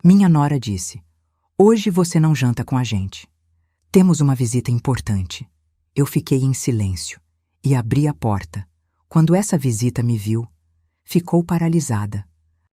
Minha nora disse: "Hoje você não janta com a gente. Temos uma visita importante." Eu fiquei em silêncio e abri a porta. Quando essa visita me viu, ficou paralisada.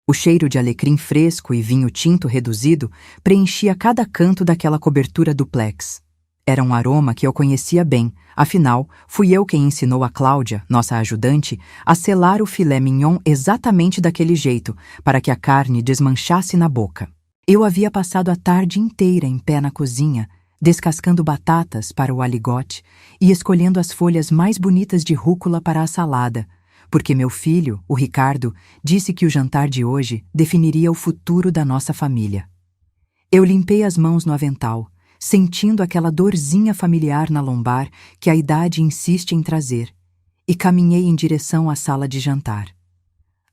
O cheiro de alecrim fresco e vinho tinto reduzido preenchia cada canto daquela cobertura duplex. Era um aroma que eu conhecia bem, afinal, fui eu quem ensinou a Cláudia, nossa ajudante, a selar o filé mignon exatamente daquele jeito, para que a carne desmanchasse na boca. Eu havia passado a tarde inteira em pé na cozinha, descascando batatas para o aligote e escolhendo as folhas mais bonitas de rúcula para a salada, porque meu filho, o Ricardo, disse que o jantar de hoje definiria o futuro da nossa família. Eu limpei as mãos no avental, sentindo aquela dorzinha familiar na lombar que a idade insiste em trazer, e caminhei em direção à sala de jantar.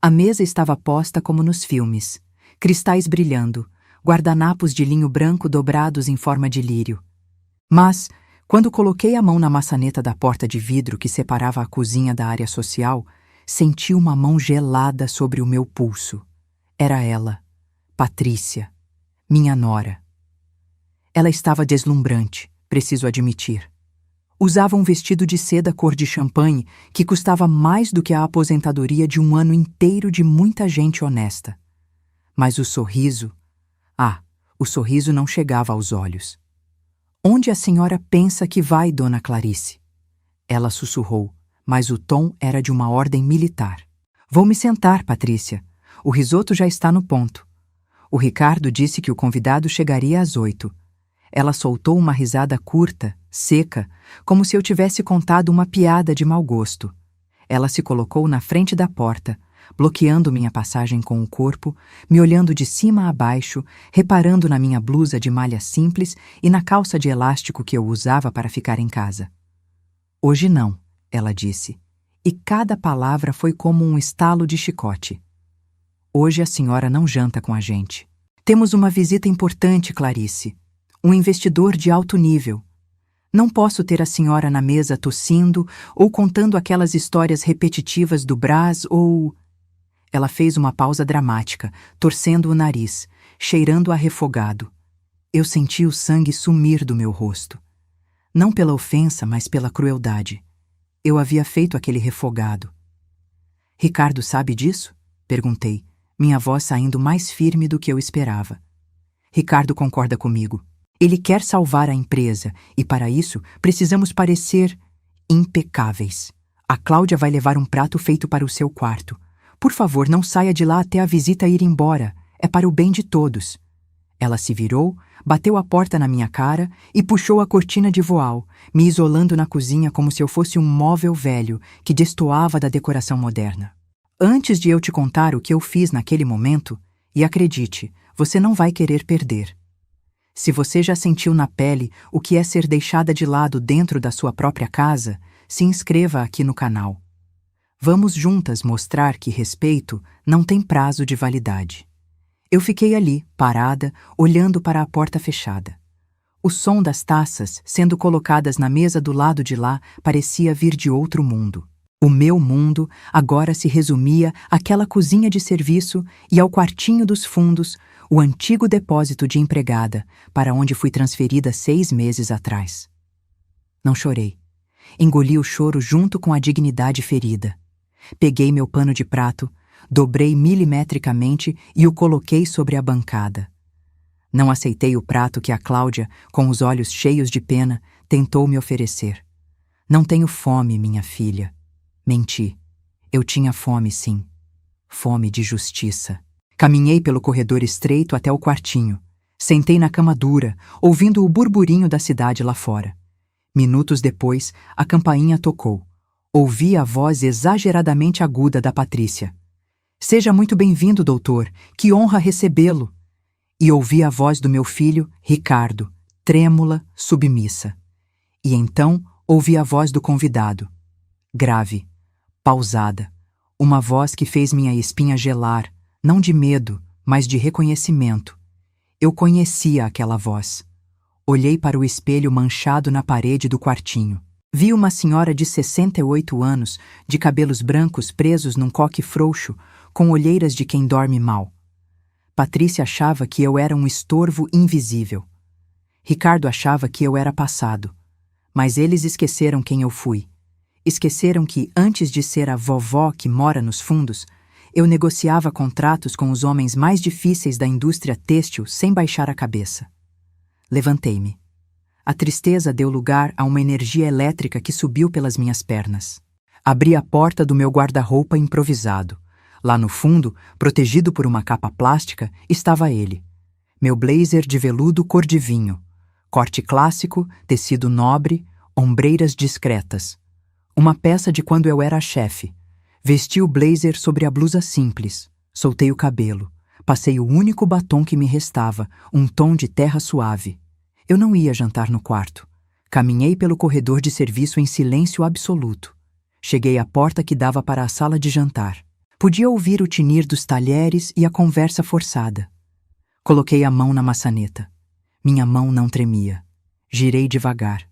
A mesa estava posta como nos filmes, cristais brilhando, guardanapos de linho branco dobrados em forma de lírio. Mas, quando coloquei a mão na maçaneta da porta de vidro que separava a cozinha da área social, senti uma mão gelada sobre o meu pulso. Era ela, Patrícia, minha nora. Ela estava deslumbrante, preciso admitir. Usava um vestido de seda cor de champanhe que custava mais do que a aposentadoria de um ano inteiro de muita gente honesta. Mas o sorriso não chegava aos olhos. "Onde a senhora pensa que vai, dona Clarice?" Ela sussurrou, mas o tom era de uma ordem militar. "Vou me sentar, Patrícia. O risoto já está no ponto." O Ricardo disse que o convidado chegaria às 8. Ela soltou uma risada curta, seca, como se eu tivesse contado uma piada de mau gosto. Ela se colocou na frente da porta, bloqueando minha passagem com o corpo, me olhando de cima a baixo, reparando na minha blusa de malha simples e na calça de elástico que eu usava para ficar em casa. "Hoje não," ela disse, e cada palavra foi como um estalo de chicote. "Hoje a senhora não janta com a gente. Temos uma visita importante, Clarice. Um investidor de alto nível. Não posso ter a senhora na mesa tossindo ou contando aquelas histórias repetitivas do Brás ou..." Ela fez uma pausa dramática, torcendo o nariz, cheirando a refogado. Eu senti o sangue sumir do meu rosto. Não pela ofensa, mas pela crueldade. Eu havia feito aquele refogado. "Ricardo sabe disso?" perguntei, minha voz saindo mais firme do que eu esperava. "Ricardo concorda comigo. Ele quer salvar a empresa e, para isso, precisamos parecer impecáveis. A Cláudia vai levar um prato feito para o seu quarto. Por favor, não saia de lá até a visita ir embora. É para o bem de todos." Ela se virou, bateu a porta na minha cara e puxou a cortina de voal, me isolando na cozinha como se eu fosse um móvel velho que destoava da decoração moderna. "Antes de eu te contar o que eu fiz naquele momento, e acredite, você não vai querer perder. Se você já sentiu na pele o que é ser deixada de lado dentro da sua própria casa, se inscreva aqui no canal. Vamos juntas mostrar que respeito não tem prazo de validade." Eu fiquei ali, parada, olhando para a porta fechada. O som das taças, sendo colocadas na mesa do lado de lá, parecia vir de outro mundo. O meu mundo agora se resumia àquela cozinha de serviço e ao quartinho dos fundos, o antigo depósito de empregada, para onde fui transferida 6 meses atrás. Não chorei. Engoli o choro junto com a dignidade ferida. Peguei meu pano de prato, dobrei milimetricamente e o coloquei sobre a bancada. Não aceitei o prato que a Cláudia, com os olhos cheios de pena, tentou me oferecer. "Não tenho fome, minha filha." Menti. Eu tinha fome, sim. Fome de justiça. Caminhei pelo corredor estreito até o quartinho. Sentei na cama dura, ouvindo o burburinho da cidade lá fora. Minutos depois, a campainha tocou. Ouvi a voz exageradamente aguda da Patrícia. "Seja muito bem-vindo, doutor. Que honra recebê-lo." E ouvi a voz do meu filho, Ricardo, trêmula, submissa. E então ouvi a voz do convidado. Grave, pausada. Uma voz que fez minha espinha gelar, não de medo, mas de reconhecimento. Eu conhecia aquela voz. Olhei para o espelho manchado na parede do quartinho. Vi uma senhora de 68 anos, de cabelos brancos presos num coque frouxo, com olheiras de quem dorme mal. Patrícia achava que eu era um estorvo invisível. Ricardo achava que eu era passado. Mas eles esqueceram quem eu fui. Esqueceram que, antes de ser a vovó que mora nos fundos, eu negociava contratos com os homens mais difíceis da indústria têxtil sem baixar a cabeça. Levantei-me. A tristeza deu lugar a uma energia elétrica que subiu pelas minhas pernas. Abri a porta do meu guarda-roupa improvisado. Lá no fundo, protegido por uma capa plástica, estava ele. Meu blazer de veludo cor de vinho. Corte clássico, tecido nobre, ombreiras discretas. Uma peça de quando eu era chefe. Vesti o blazer sobre a blusa simples. Soltei o cabelo. Passei o único batom que me restava, um tom de terra suave. Eu não ia jantar no quarto. Caminhei pelo corredor de serviço em silêncio absoluto. Cheguei à porta que dava para a sala de jantar. Podia ouvir o tinir dos talheres e a conversa forçada. Coloquei a mão na maçaneta. Minha mão não tremia. Girei devagar.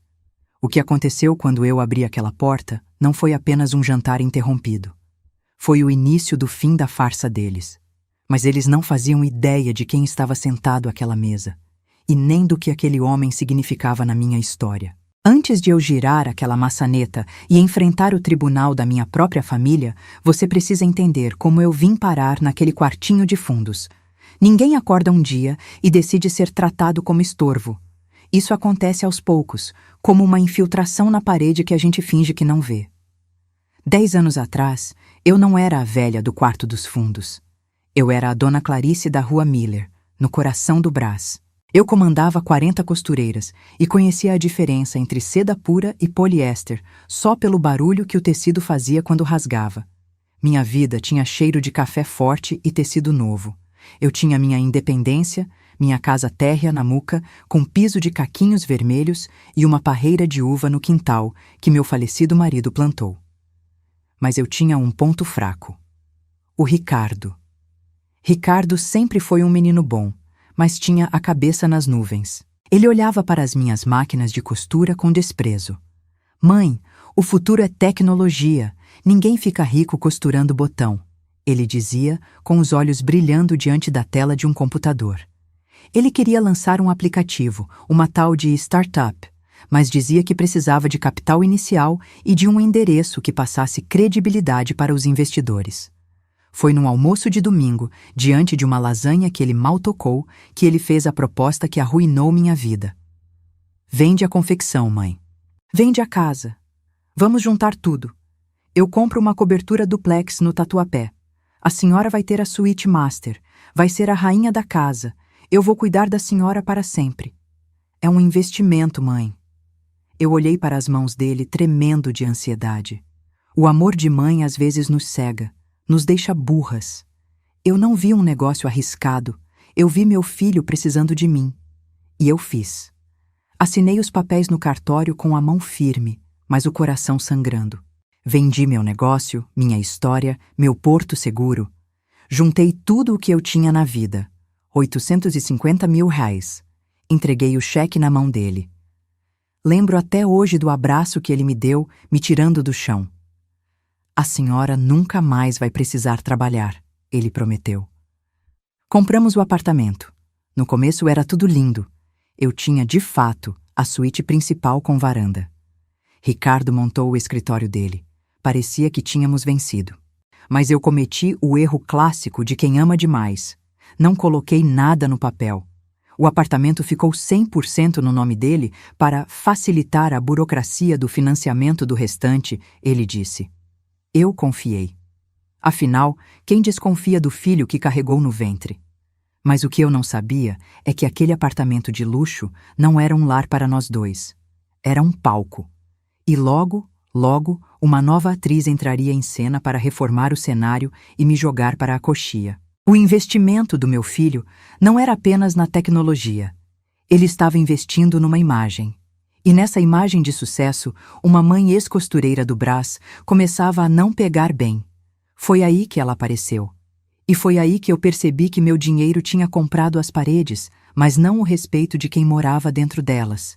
O que aconteceu quando eu abri aquela porta não foi apenas um jantar interrompido. Foi o início do fim da farsa deles. Mas eles não faziam ideia de quem estava sentado àquela mesa. E nem do que aquele homem significava na minha história. Antes de eu girar aquela maçaneta e enfrentar o tribunal da minha própria família, você precisa entender como eu vim parar naquele quartinho de fundos. Ninguém acorda um dia e decide ser tratado como estorvo. Isso acontece aos poucos, como uma infiltração na parede que a gente finge que não vê. 10 anos atrás, eu não era a velha do quarto dos fundos. Eu era a Dona Clarice da Rua Miller, no coração do Brás. Eu comandava 40 costureiras e conhecia a diferença entre seda pura e poliéster só pelo barulho que o tecido fazia quando rasgava. Minha vida tinha cheiro de café forte e tecido novo. Eu tinha minha independência, minha casa térrea na Muca, com piso de caquinhos vermelhos e uma parreira de uva no quintal que meu falecido marido plantou. Mas eu tinha um ponto fraco. O Ricardo. Ricardo sempre foi um menino bom, mas tinha a cabeça nas nuvens. Ele olhava para as minhas máquinas de costura com desprezo. Mãe, o futuro é tecnologia. Ninguém fica rico costurando botão, ele dizia, com os olhos brilhando diante da tela de um computador. Ele queria lançar um aplicativo, uma tal de startup, mas dizia que precisava de capital inicial e de um endereço que passasse credibilidade para os investidores. Foi num almoço de domingo, diante de uma lasanha que ele mal tocou, que ele fez a proposta que arruinou minha vida. Vende a confecção, mãe. Vende a casa. Vamos juntar tudo. Eu compro uma cobertura duplex no Tatuapé. A senhora vai ter a suíte master. Vai ser a rainha da casa. Eu vou cuidar da senhora para sempre. É um investimento, mãe. Eu olhei para as mãos dele tremendo de ansiedade. O amor de mãe às vezes nos cega. Nos deixa burras. Eu não vi um negócio arriscado. Eu vi meu filho precisando de mim. E eu fiz. Assinei os papéis no cartório com a mão firme, mas o coração sangrando. Vendi meu negócio, minha história, meu porto seguro. Juntei tudo o que eu tinha na vida. 850 mil reais. Entreguei o cheque na mão dele. Lembro até hoje do abraço que ele me deu, me tirando do chão. A senhora nunca mais vai precisar trabalhar, ele prometeu. Compramos o apartamento. No começo era tudo lindo. Eu tinha, de fato, a suíte principal com varanda. Ricardo montou o escritório dele. Parecia que tínhamos vencido. Mas eu cometi o erro clássico de quem ama demais. Não coloquei nada no papel. O apartamento ficou 100% no nome dele para facilitar a burocracia do financiamento do restante, ele disse. Eu confiei. Afinal, quem desconfia do filho que carregou no ventre? Mas o que eu não sabia é que aquele apartamento de luxo não era um lar para nós dois. Era um palco. E logo, uma nova atriz entraria em cena para reformar o cenário e me jogar para a coxia. O investimento do meu filho não era apenas na tecnologia. Ele estava investindo numa imagem. E nessa imagem de sucesso, uma mãe ex-costureira do Brás começava a não pegar bem. Foi aí que ela apareceu. E foi aí que eu percebi que meu dinheiro tinha comprado as paredes, mas não o respeito de quem morava dentro delas.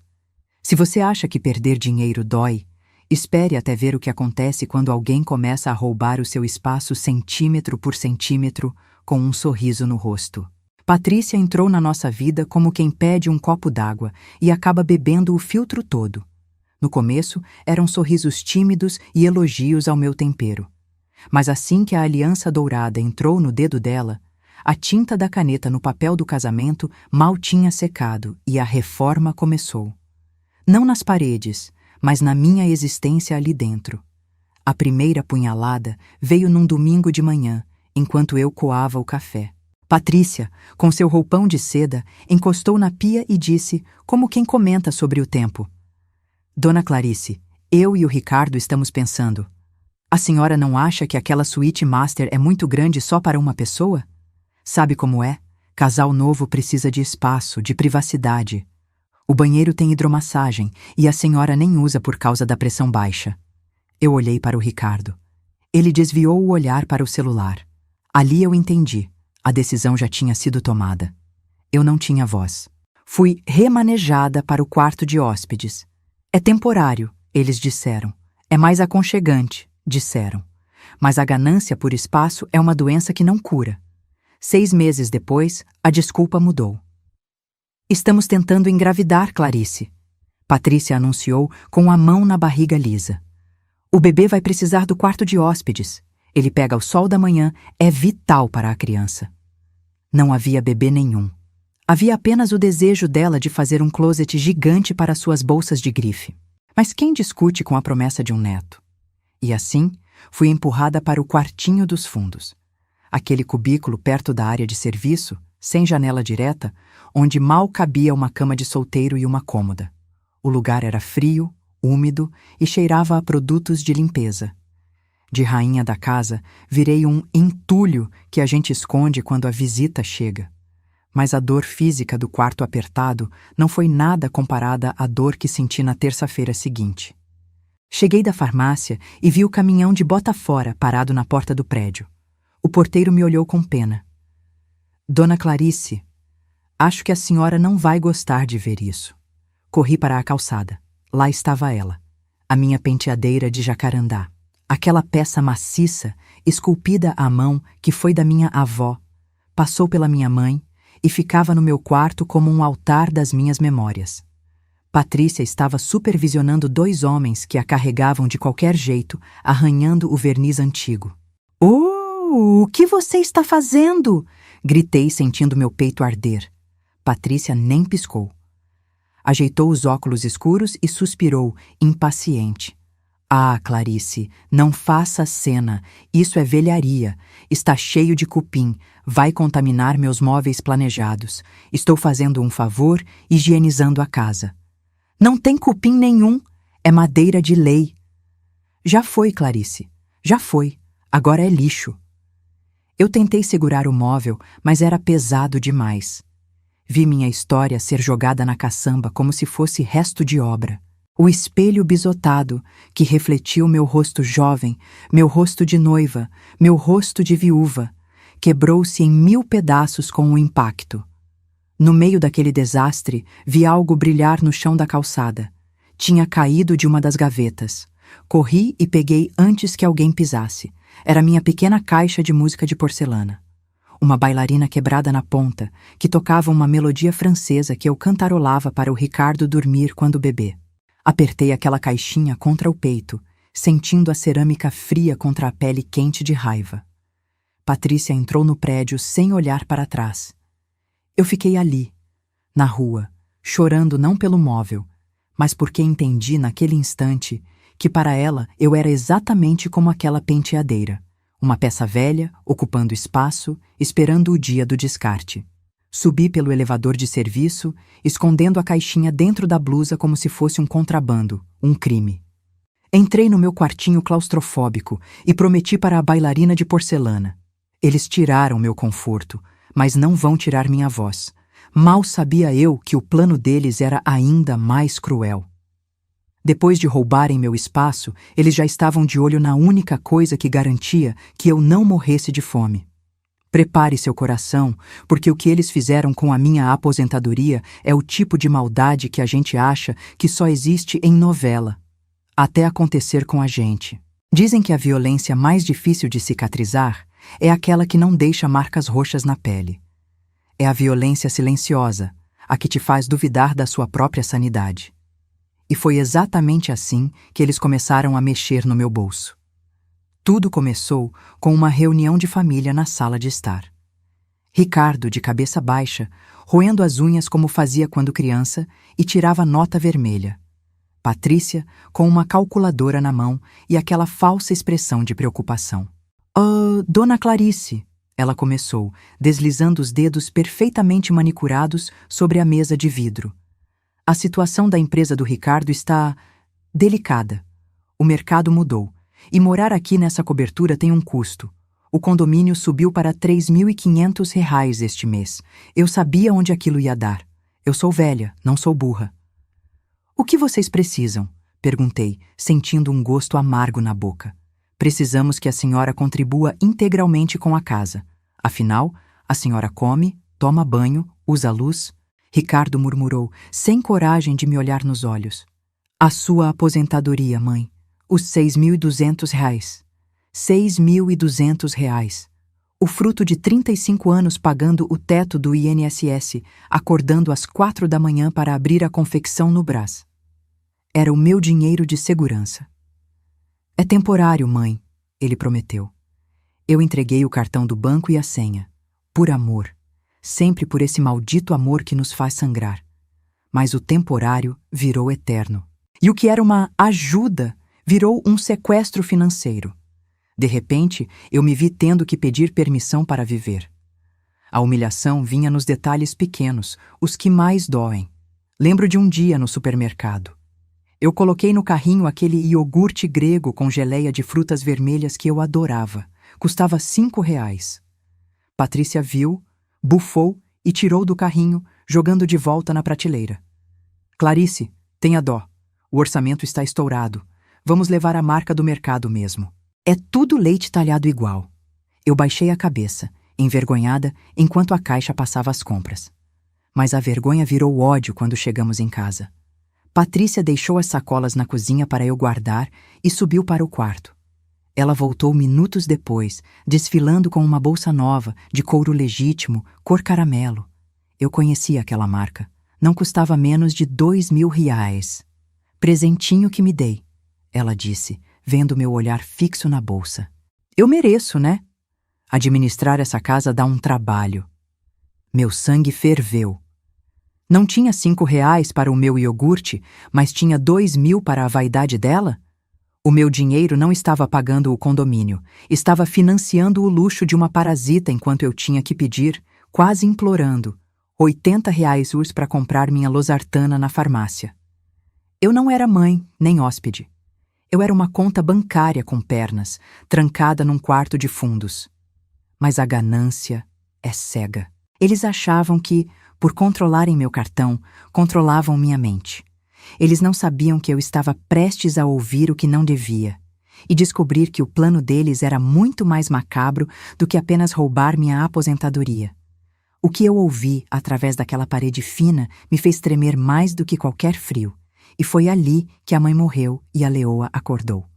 Se você acha que perder dinheiro dói, espere até ver o que acontece quando alguém começa a roubar o seu espaço centímetro por centímetro com um sorriso no rosto. Patrícia entrou na nossa vida como quem pede um copo d'água e acaba bebendo o filtro todo. No começo, eram sorrisos tímidos e elogios ao meu tempero. Mas assim que a aliança dourada entrou no dedo dela, a tinta da caneta no papel do casamento mal tinha secado e a reforma começou. Não nas paredes, mas na minha existência ali dentro. A primeira punhalada veio num domingo de manhã, enquanto eu coava o café. Patrícia, com seu roupão de seda, encostou na pia e disse, como quem comenta sobre o tempo: Dona Clarice, eu e o Ricardo estamos pensando. A senhora não acha que aquela suíte master é muito grande só para uma pessoa? Sabe como é? Casal novo precisa de espaço, de privacidade. O banheiro tem hidromassagem e a senhora nem usa por causa da pressão baixa. Eu olhei para o Ricardo. Ele desviou o olhar para o celular. Ali eu entendi. A decisão já tinha sido tomada. Eu não tinha voz. Fui remanejada para o quarto de hóspedes. É temporário, eles disseram. É mais aconchegante, disseram. Mas a ganância por espaço é uma doença que não cura. 6 meses depois, a desculpa mudou. Estamos tentando engravidar, Clarice. Patrícia anunciou com a mão na barriga lisa. O bebê vai precisar do quarto de hóspedes. Ele pega o sol da manhã, é vital para a criança. Não havia bebê nenhum. Havia apenas o desejo dela de fazer um closet gigante para suas bolsas de grife. Mas quem discute com a promessa de um neto? E assim, fui empurrada para o quartinho dos fundos. Aquele cubículo perto da área de serviço, sem janela direta, onde mal cabia uma cama de solteiro e uma cômoda. O lugar era frio, úmido e cheirava a produtos de limpeza. De rainha da casa, virei um entulho que a gente esconde quando a visita chega. Mas a dor física do quarto apertado não foi nada comparada à dor que senti na terça-feira seguinte. Cheguei da farmácia e vi o caminhão de bota fora parado na porta do prédio. O porteiro me olhou com pena. Dona Clarice, acho que a senhora não vai gostar de ver isso. Corri para a calçada. Lá estava ela, a minha penteadeira de jacarandá. Aquela peça maciça, esculpida à mão, que foi da minha avó, passou pela minha mãe e ficava no meu quarto como um altar das minhas memórias. Patrícia estava supervisionando 2 homens que a carregavam de qualquer jeito, arranhando o verniz antigo. Oh, o que você está fazendo? Gritei, sentindo meu peito arder. Patrícia nem piscou. Ajeitou os óculos escuros e suspirou, impaciente. Ah, Clarice, não faça cena. Isso é velharia. Está cheio de cupim. Vai contaminar meus móveis planejados. Estou fazendo um favor, higienizando a casa. Não tem cupim nenhum. É madeira de lei. Já foi, Clarice. Já foi. Agora é lixo. Eu tentei segurar o móvel, mas era pesado demais. Vi minha história ser jogada na caçamba como se fosse resto de obra. O espelho bisotado, que refletiu meu rosto jovem, meu rosto de noiva, meu rosto de viúva, quebrou-se em 1000 pedaços com o impacto. No meio daquele desastre, vi algo brilhar no chão da calçada. Tinha caído de uma das gavetas. Corri e peguei antes que alguém pisasse. Era minha pequena caixa de música de porcelana. Uma bailarina quebrada na ponta, que tocava uma melodia francesa que eu cantarolava para o Ricardo dormir quando bebê. Apertei aquela caixinha contra o peito, sentindo a cerâmica fria contra a pele quente de raiva. Patrícia entrou no prédio sem olhar para trás. Eu fiquei ali, na rua, chorando não pelo móvel, mas porque entendi naquele instante que para ela eu era exatamente como aquela penteadeira, uma peça velha, ocupando espaço, esperando o dia do descarte. Subi pelo elevador de serviço, escondendo a caixinha dentro da blusa como se fosse um contrabando, um crime. Entrei no meu quartinho claustrofóbico e prometi para a bailarina de porcelana. Eles tiraram meu conforto, mas não vão tirar minha voz. Mal sabia eu que o plano deles era ainda mais cruel. Depois de roubarem meu espaço, eles já estavam de olho na única coisa que garantia que eu não morresse de fome. Prepare seu coração, porque o que eles fizeram com a minha aposentadoria é o tipo de maldade que a gente acha que só existe em novela, até acontecer com a gente. Dizem que a violência mais difícil de cicatrizar é aquela que não deixa marcas roxas na pele. É a violência silenciosa, a que te faz duvidar da sua própria sanidade. E foi exatamente assim que eles começaram a mexer no meu bolso. Tudo começou com uma reunião de família na sala de estar. Ricardo, de cabeça baixa, roendo as unhas como fazia quando criança, e tirava nota vermelha. Patrícia, com uma calculadora na mão e aquela falsa expressão de preocupação. Dona Clarice, ela começou, deslizando os dedos perfeitamente manicurados sobre a mesa de vidro. A situação da empresa do Ricardo está delicada. O mercado mudou, e morar aqui nessa cobertura tem um custo. O condomínio subiu para R$ 3.500 este mês. Eu sabia onde aquilo ia dar. Eu sou velha, não sou burra. O que vocês precisam? Perguntei, sentindo um gosto amargo na boca. Precisamos que a senhora contribua integralmente com a casa. Afinal, a senhora come, toma banho, usa luz. Ricardo murmurou, sem coragem de me olhar nos olhos. A sua aposentadoria, mãe. Os R$ 6.200. R$ 6.200. O fruto de 35 anos pagando o teto do INSS, acordando às 4 da manhã para abrir a confecção no Brás. Era o meu dinheiro de segurança. É temporário, mãe, ele prometeu. Eu entreguei o cartão do banco e a senha. Por amor. Sempre por esse maldito amor que nos faz sangrar. Mas o temporário virou eterno. E o que era uma ajuda virou um sequestro financeiro. De repente, eu me vi tendo que pedir permissão para viver. A humilhação vinha nos detalhes pequenos, os que mais doem. Lembro de um dia no supermercado. Eu coloquei no carrinho aquele iogurte grego com geleia de frutas vermelhas que eu adorava. Custava R$ 5. Patrícia viu, bufou e tirou do carrinho, jogando de volta na prateleira. Clarice, tenha dó. O orçamento está estourado. Vamos levar a marca do mercado mesmo. É tudo leite talhado igual. Eu baixei a cabeça, envergonhada, enquanto a caixa passava as compras. Mas a vergonha virou ódio quando chegamos em casa. Patrícia deixou as sacolas na cozinha para eu guardar e subiu para o quarto. Ela voltou minutos depois, desfilando com uma bolsa nova, de couro legítimo, cor caramelo. Eu conhecia aquela marca. Não custava menos de R$ 2.000. Presentinho que me dei, ela disse, vendo meu olhar fixo na bolsa. Eu mereço, né? Administrar essa casa dá um trabalho. Meu sangue ferveu. Não tinha R$ 5 para o meu iogurte, mas tinha R$ 2.000 para a vaidade dela? O meu dinheiro não estava pagando o condomínio, estava financiando o luxo de uma parasita enquanto eu tinha que pedir, quase implorando, R$ 80 para comprar minha losartana na farmácia. Eu não era mãe, nem hóspede. Eu era uma conta bancária com pernas, trancada num quarto de fundos. Mas a ganância é cega. Eles achavam que, por controlarem meu cartão, controlavam minha mente. Eles não sabiam que eu estava prestes a ouvir o que não devia e descobrir que o plano deles era muito mais macabro do que apenas roubar minha aposentadoria. O que eu ouvi através daquela parede fina me fez tremer mais do que qualquer frio, e foi ali que a mãe morreu e a leoa acordou.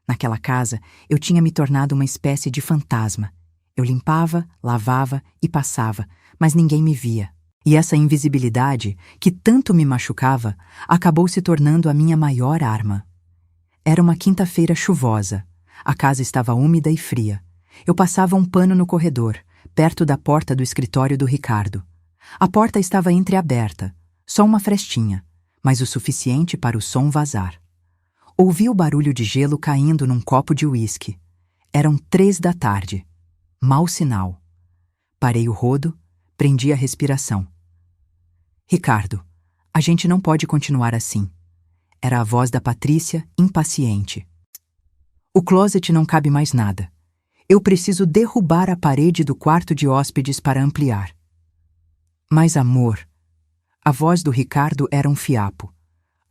Naquela casa, eu tinha me tornado uma espécie de fantasma. Eu limpava, lavava e passava, mas ninguém me via. E essa invisibilidade, que tanto me machucava, acabou se tornando a minha maior arma. Era uma quinta-feira chuvosa. A casa estava úmida e fria. Eu passava um pano no corredor, perto da porta do escritório do Ricardo. A porta estava entreaberta, só uma frestinha, mas o suficiente para o som vazar. Ouvi o barulho de gelo caindo num copo de uísque. Eram 3 da tarde. Mau sinal. Parei o rodo, prendi a respiração. Ricardo, a gente não pode continuar assim. Era a voz da Patrícia, impaciente. O closet não cabe mais nada. Eu preciso derrubar a parede do quarto de hóspedes para ampliar. Mas, amor, a voz do Ricardo era um fiapo.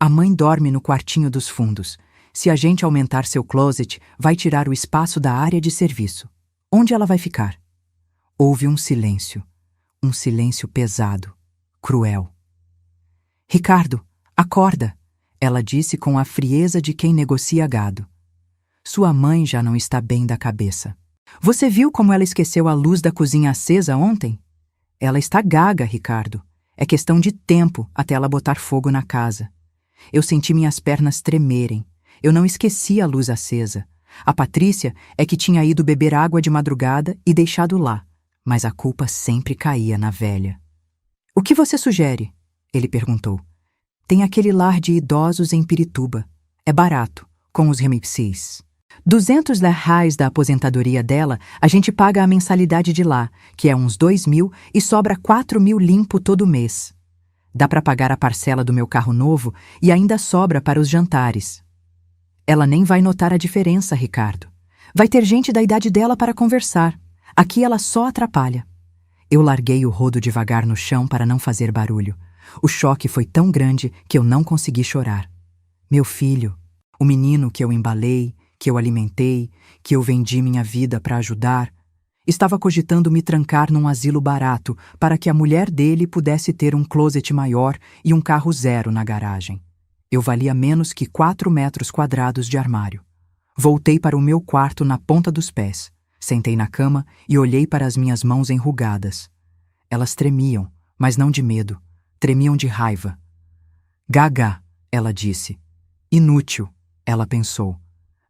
A mãe dorme no quartinho dos fundos. Se a gente aumentar seu closet, vai tirar o espaço da área de serviço. Onde ela vai ficar? Houve um silêncio pesado, cruel. Ricardo, acorda, ela disse com a frieza de quem negocia gado. Sua mãe já não está bem da cabeça. Você viu como ela esqueceu a luz da cozinha acesa ontem? Ela está gaga, Ricardo. É questão de tempo até ela botar fogo na casa. Eu senti minhas pernas tremerem. Eu não esqueci a luz acesa. A Patrícia é que tinha ido beber água de madrugada e deixado lá, mas a culpa sempre caía na velha. O que você sugere? Ele perguntou. Tem aquele lar de idosos em Pirituba. É barato, com os remipsis. 200 reais da aposentadoria dela, a gente paga a mensalidade de lá, que é uns 2.000, e sobra 4.000 limpo todo mês. Dá para pagar a parcela do meu carro novo e ainda sobra para os jantares. Ela nem vai notar a diferença, Ricardo. Vai ter gente da idade dela para conversar. Aqui ela só atrapalha. Eu larguei o rodo devagar no chão para não fazer barulho. O choque foi tão grande que eu não consegui chorar. Meu filho, o menino que eu embalei, que eu alimentei, que eu vendi minha vida para ajudar, estava cogitando me trancar num asilo barato para que a mulher dele pudesse ter um closet maior e um carro zero na garagem. Eu valia menos que 4 metros quadrados de armário. Voltei para o meu quarto na ponta dos pés, sentei na cama e olhei para as minhas mãos enrugadas. Elas tremiam, mas não de medo, tremiam de raiva. Gaga, ela disse. Inútil, ela pensou.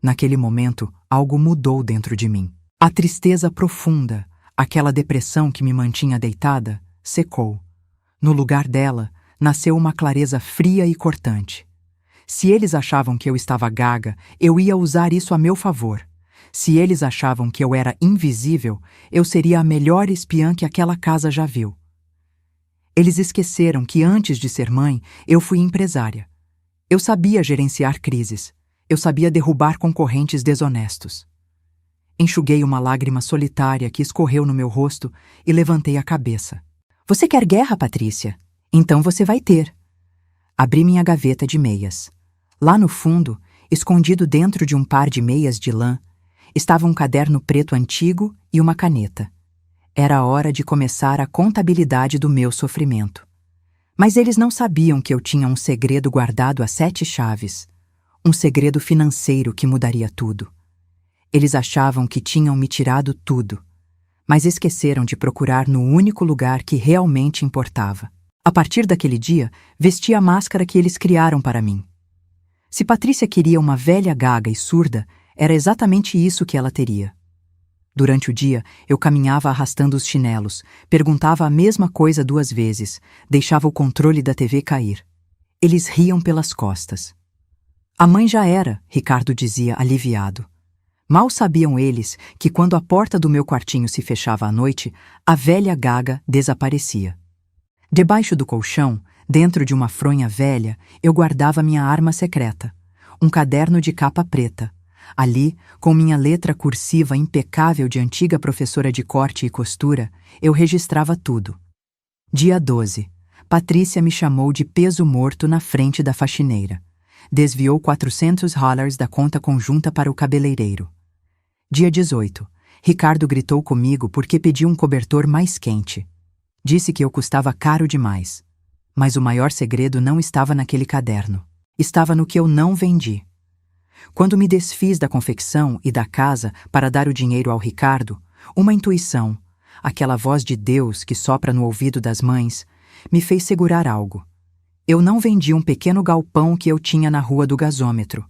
Naquele momento, algo mudou dentro de mim. A tristeza profunda, aquela depressão que me mantinha deitada, secou. No lugar dela, nasceu uma clareza fria e cortante. Se eles achavam que eu estava gaga, eu ia usar isso a meu favor. Se eles achavam que eu era invisível, eu seria a melhor espiã que aquela casa já viu. Eles esqueceram que antes de ser mãe, eu fui empresária. Eu sabia gerenciar crises. Eu sabia derrubar concorrentes desonestos. Enxuguei uma lágrima solitária que escorreu no meu rosto e levantei a cabeça. Você quer guerra, Patrícia? Então você vai ter. Abri minha gaveta de meias. Lá no fundo, escondido dentro de um par de meias de lã, estava um caderno preto antigo e uma caneta. Era a hora de começar a contabilidade do meu sofrimento. Mas eles não sabiam que eu tinha um segredo guardado a 7 chaves. Um segredo financeiro que mudaria tudo. Eles achavam que tinham me tirado tudo, mas esqueceram de procurar no único lugar que realmente importava. A partir daquele dia, vesti a máscara que eles criaram para mim. Se Patrícia queria uma velha gaga e surda, era exatamente isso que ela teria. Durante o dia, eu caminhava arrastando os chinelos, perguntava a mesma coisa 2 vezes, deixava o controle da TV cair. Eles riam pelas costas. A mãe já era, Ricardo dizia aliviado. Mal sabiam eles que quando a porta do meu quartinho se fechava à noite, a velha gaga desaparecia. Debaixo do colchão, dentro de uma fronha velha, eu guardava minha arma secreta, um caderno de capa preta. Ali, com minha letra cursiva impecável de antiga professora de corte e costura, eu registrava tudo. Dia 12. Patrícia me chamou de peso morto na frente da faxineira. Desviou $400 da conta conjunta para o cabeleireiro. Dia 18. Ricardo gritou comigo porque pedi um cobertor mais quente. Disse que eu custava caro demais. Mas o maior segredo não estava naquele caderno. Estava no que eu não vendi. Quando me desfiz da confecção e da casa para dar o dinheiro ao Ricardo, uma intuição, aquela voz de Deus que sopra no ouvido das mães, me fez segurar algo. Eu não vendi um pequeno galpão que eu tinha na rua do gasômetro.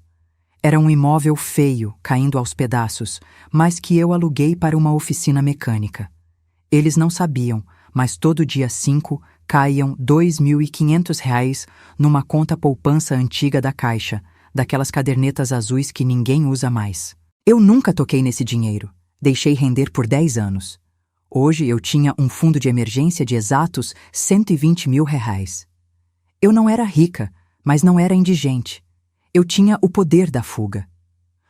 Era um imóvel feio, caindo aos pedaços, mas que eu aluguei para uma oficina mecânica. Eles não sabiam, mas todo dia 5 caíam R$ 2.500 numa conta poupança antiga da Caixa, daquelas cadernetas azuis que ninguém usa mais. Eu nunca toquei nesse dinheiro. Deixei render por 10 anos. Hoje eu tinha um fundo de emergência de exatos R$ 120.000. Eu não era rica, mas não era indigente. Eu tinha o poder da fuga.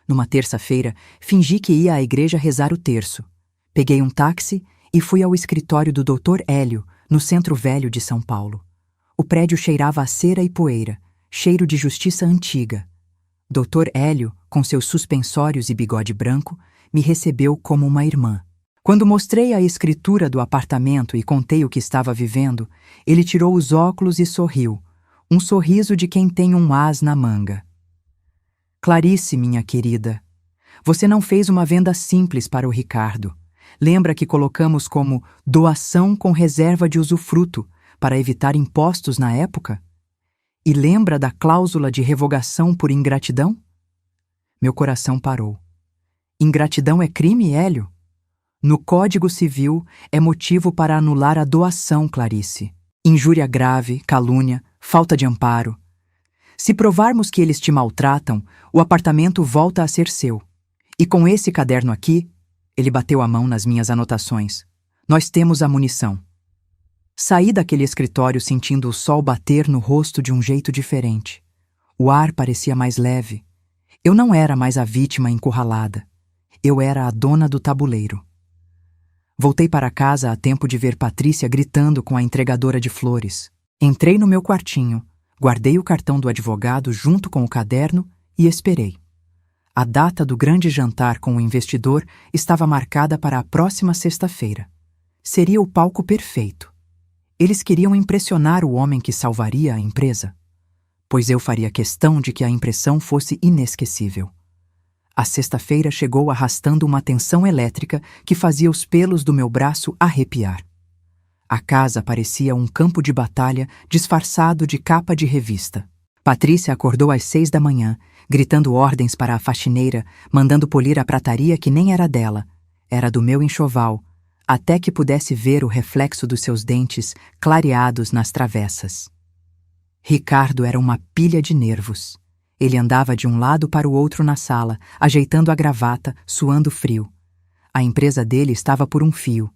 Numa terça-feira, fingi que ia à igreja rezar o terço. Peguei um táxi e fui ao escritório do Dr. Hélio, no Centro Velho de São Paulo. O prédio cheirava a cera e poeira, cheiro de justiça antiga. Dr. Hélio, com seus suspensórios e bigode branco, me recebeu como uma irmã. Quando mostrei a escritura do apartamento e contei o que estava vivendo, ele tirou os óculos e sorriu, um sorriso de quem tem um as na manga. Clarice, minha querida, você não fez uma venda simples para o Ricardo. Lembra que colocamos como doação com reserva de usufruto para evitar impostos na época? E lembra da cláusula de revogação por ingratidão? Meu coração parou. Ingratidão é crime, Hélio? No Código Civil é motivo para anular a doação, Clarice. Injúria grave, calúnia, falta de amparo. Se provarmos que eles te maltratam, o apartamento volta a ser seu. E com esse caderno aqui, ele bateu a mão nas minhas anotações. Nós temos a munição. Saí daquele escritório sentindo o sol bater no rosto de um jeito diferente. O ar parecia mais leve. Eu não era mais a vítima encurralada. Eu era a dona do tabuleiro. Voltei para casa a tempo de ver Patrícia gritando com a entregadora de flores. Entrei no meu quartinho, guardei o cartão do advogado junto com o caderno e esperei. A data do grande jantar com o investidor estava marcada para a próxima sexta-feira. Seria o palco perfeito. Eles queriam impressionar o homem que salvaria a empresa, pois eu faria questão de que a impressão fosse inesquecível. A sexta-feira chegou arrastando uma tensão elétrica que fazia os pelos do meu braço arrepiar. A casa parecia um campo de batalha disfarçado de capa de revista. Patrícia acordou às 6 da manhã, gritando ordens para a faxineira, mandando polir a prataria que nem era dela, era do meu enxoval, até que pudesse ver o reflexo dos seus dentes clareados nas travessas. Ricardo era uma pilha de nervos. Ele andava de um lado para o outro na sala, ajeitando a gravata, suando frio. A empresa dele estava por um fio.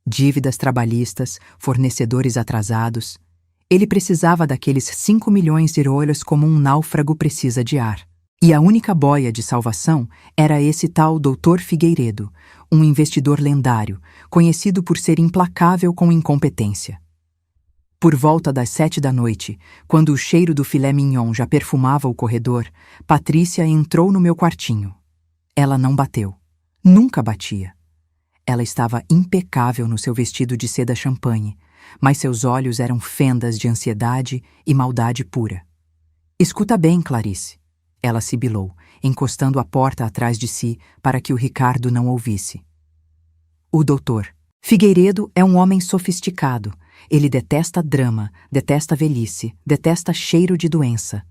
Dívidas trabalhistas, fornecedores atrasados. Ele precisava daqueles 5 milhões de euros como um náufrago precisa de ar. E a única boia de salvação era esse tal Dr. Figueiredo, um investidor lendário, conhecido por ser implacável com incompetência. Por volta das 7 da noite, quando o cheiro do filé mignon já perfumava o corredor, Patrícia entrou no meu quartinho. Ela não bateu. Nunca batia. Ela estava impecável no seu vestido de seda champanhe, mas seus olhos eram fendas de ansiedade e maldade pura. Escuta bem, Clarice. Ela sibilou, encostando a porta atrás de si para que o Ricardo não ouvisse. O doutor Figueiredo é um homem sofisticado. Ele detesta drama, detesta velhice, detesta cheiro de doença.